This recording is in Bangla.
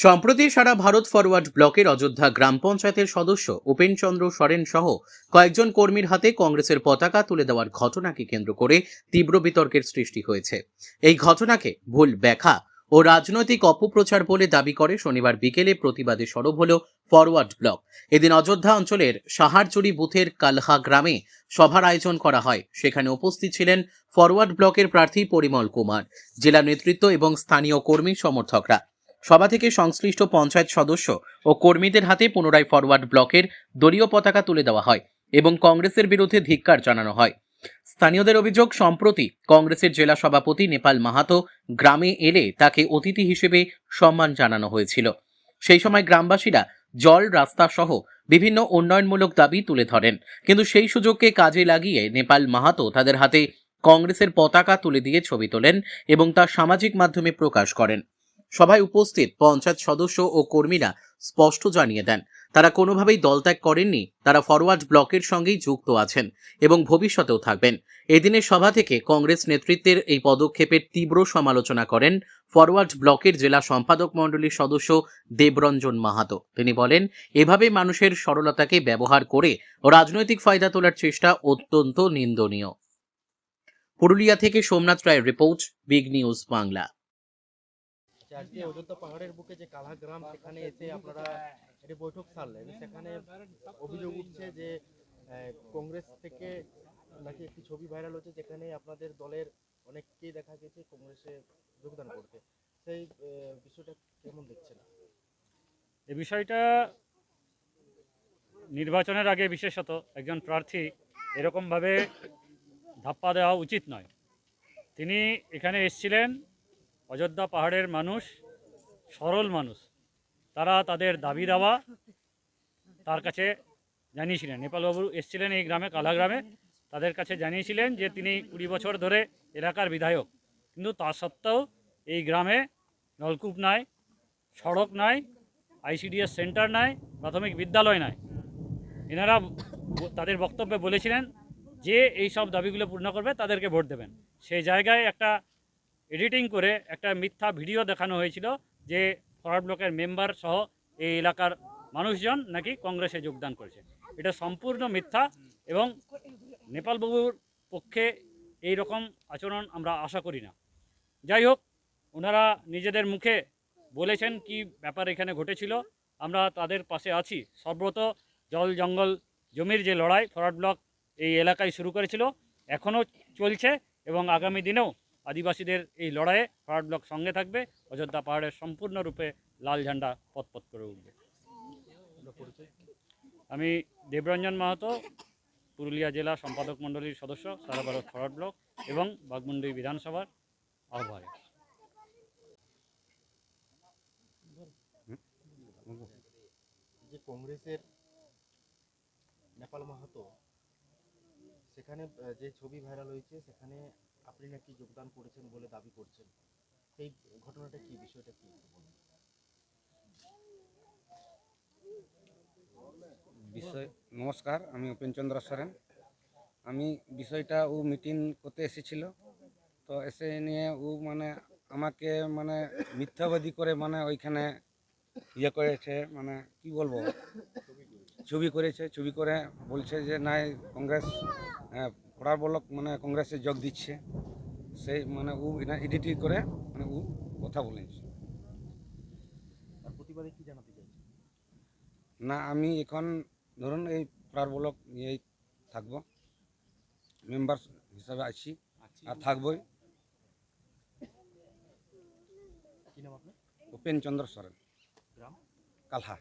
সম্প্রতি সারা ভারত ফরওয়ার্ড ব্লকের অযোধ্যা গ্রাম পঞ্চায়েতের সদস্য উপেন চন্দ্র সরেন সহ কয়েকজন কর্মীর হাতে কংগ্রেসের পতাকা তুলে দেওয়ার ঘটনাকে কেন্দ্র করে তীব্র বিতর্কের সৃষ্টি হয়েছে। এই ঘটনাকে ভুল ব্যাখ্যা ও রাজনৈতিক অপপ্রচার বলে দাবি করে শনিবার বিকেলে প্রতিবাদে সরব হল ফরওয়ার্ড ব্লক। এদিন অযোধ্যা অঞ্চলের সাহারচুরি বুথের কালহা গ্রামে সভার আয়োজন করা হয়। সেখানে উপস্থিত ছিলেন ফরওয়ার্ড ব্লকের প্রার্থী পরিমল কুমার, জেলা নেতৃত্ব এবং স্থানীয় কর্মী সমর্থকরা। সভা থেকে সংশ্লিষ্ট পঞ্চায়েত সদস্য ও কর্মীদের হাতে পুনরায় ফরওয়ার্ড ব্লকের দলীয় পতাকা তুলে দেওয়া হয় এবং কংগ্রেসের বিরুদ্ধে ধিক্কার জানানো হয়। স্থানীয়দের অভিযোগ, সম্প্রতি কংগ্রেসের জেলা সভাপতি নেপাল মাহাতো গ্রামে এলে তাকে অতিথি হিসেবে সম্মান জানানো হয়েছিল। সেই সময় গ্রামবাসীরা জল, রাস্তা সহ বিভিন্ন উন্নয়নমূলক দাবি তুলে ধরেন, কিন্তু সেই সুযোগকে কাজে লাগিয়ে নেপাল মাহাতো তাদের হাতে কংগ্রেসের পতাকা তুলে দিয়ে ছবি তোলেন এবং তা সামাজিক মাধ্যমে প্রকাশ করেন। সভায় উপস্থিত পঞ্চায়েত সদস্য ও কর্মীরা স্পষ্ট জানিয়ে দেন, তারা কোনোভাবেই দলত্যাগ করেননি, তারা ফরওয়ার্ড ব্লকের সঙ্গেই যুক্ত আছেন এবং ভবিষ্যতেও থাকবেন। এদিনের সভা থেকে কংগ্রেস নেতৃত্বের এই পদক্ষেপের তীব্র সমালোচনা করেন ফরওয়ার্ড ব্লকের জেলা সম্পাদক মণ্ডলীর সদস্য দেবরঞ্জন মাহাতো। তিনি বলেন, এভাবে মানুষের সরলতাকে ব্যবহার করে রাজনৈতিক ফায়দা তোলার চেষ্টা অত্যন্ত নিন্দনীয়। পুরুলিয়া থেকে সোমনাথ রায়ের রিপোর্ট, বিগ নিউজ বাংলা। আজকে অযোধ্যা পাহাড়ের বুকে যে কালহা গ্রাম, সেখানে এসে আপনারা একটি বৈঠক সারলেন। সেখানে অভিযোগ উঠছে যে কংগ্রেস থেকে নাকি একটি ছবি ভাইরাল হচ্ছে, যেখানে আপনাদের দলের অনেককেই দেখা গেছে কংগ্রেসে যোগদান করতে। সেই বিষয়টা কেমন দেখছেন? এই বিষয়টা নির্বাচনের আগে বিশেষত একজন প্রার্থী এরকমভাবে ধাপ্পা দেওয়া উচিত নয়। তিনি এখানে এসেছিলেন, অযোধ্যা পাহাড়ের মানুষ সরল মানুষ, তারা তাদের দাবি দাওয়া তার কাছে জানিয়েছিলেন। নেপালবাবু এসেছিলেন এই গ্রামে, কালা গ্রামে, তাদের কাছে জানিয়েছিলেন যে তিনি 20 বছর ধরে এলাকার বিধায়ক, কিন্তু তা সত্ত্বেও এই গ্রামে নলকূপ নাই, সড়ক নাই, আইসিডিএস সেন্টার নাই, প্রাথমিক বিদ্যালয় নাই। এনারা তাদের বক্তব্যে বলেছিলেন যে এই সব দাবিগুলো পূর্ণ করবে তাদেরকে ভোট দেবেন। সেই জায়গায় একটা এডিটিং করে একটা মিথ্যা ভিডিও দেখানো হয়েছিল যে ফরওয়ার্ড ব্লকের মেম্বার সহ এই এলাকার মানুষজন নাকি কংগ্রেসে যোগদান করেছে। এটা সম্পূর্ণ মিথ্যা এবং নেপালবাবুর পক্ষে এই রকম আচরণ আমরা আশা করি না। যাই হোক, ওনারা নিজেদের মুখে বলেছেন কি ব্যাপার এখানে ঘটেছিল, আমরা তাদের পাশে আছি। সর্বত জল, জঙ্গল, জমির যে লড়াই ফরওয়ার্ড ব্লক এই এলাকায় শুরু করেছিল, এখনও চলছে এবং আগামী দিনেও আদিবাসীদের এই লড়াইয়ে ফরওয়ার্ড ব্লক সঙ্গে থাকবে। অযোধ্যা পাহাড়ের সম্পূর্ণরূপে লাল ঝান্ডা পথ করে উঠবে। আমি দেবরঞ্জন মাহাতো, পুরুলিয়া জেলা সম্পাদক মণ্ডলীর সদস্য, সারা ভারত ফরওয়ার্ড ব্লক এবং বাঘমুন্ডি বিধানসভার আহ্বায়ক। যে কংগ্রেসের নেপাল মাহাতো, সেখানে যে ছবি ভাইরাল হয়েছে, সেখানে আপনি নাকি যোগদান করেছেন বলে দাবি করছেন। সেই ঘটনাটা কি, বিষয়টা কি? নমস্কার, আমি উপেন চন্দ্র সরেন। আমি বিষয়টা ও মিটিং করতে এসেছিল, তো এসে নিয়ে ও মানে আমাকে মানে মিথ্যাবাদী করে মানে ওইখানে ইয়ে করেছে, মানে কি বলবো, ছবি করেছে। ছবি করে বলছে যে নাই কংগ্রেস ফরওয়ার্ড ব্লক মানে কংগ্রেসে যোগ দিচ্ছে। সেই মানে ও এডিটিং করে মানে ও কথা বলেছে। তার প্রতিবাদে কি জানাতে চাইছেন? না, আমি এখন ধরুন এই ফরওয়ার্ড ব্লক নিয়েই থাকবো, মেম্বার হিসাবে আছি আর থাকবই। কি নাম আপনার? উপেন চন্দ্র সরেন, গ্রাম? কালহা।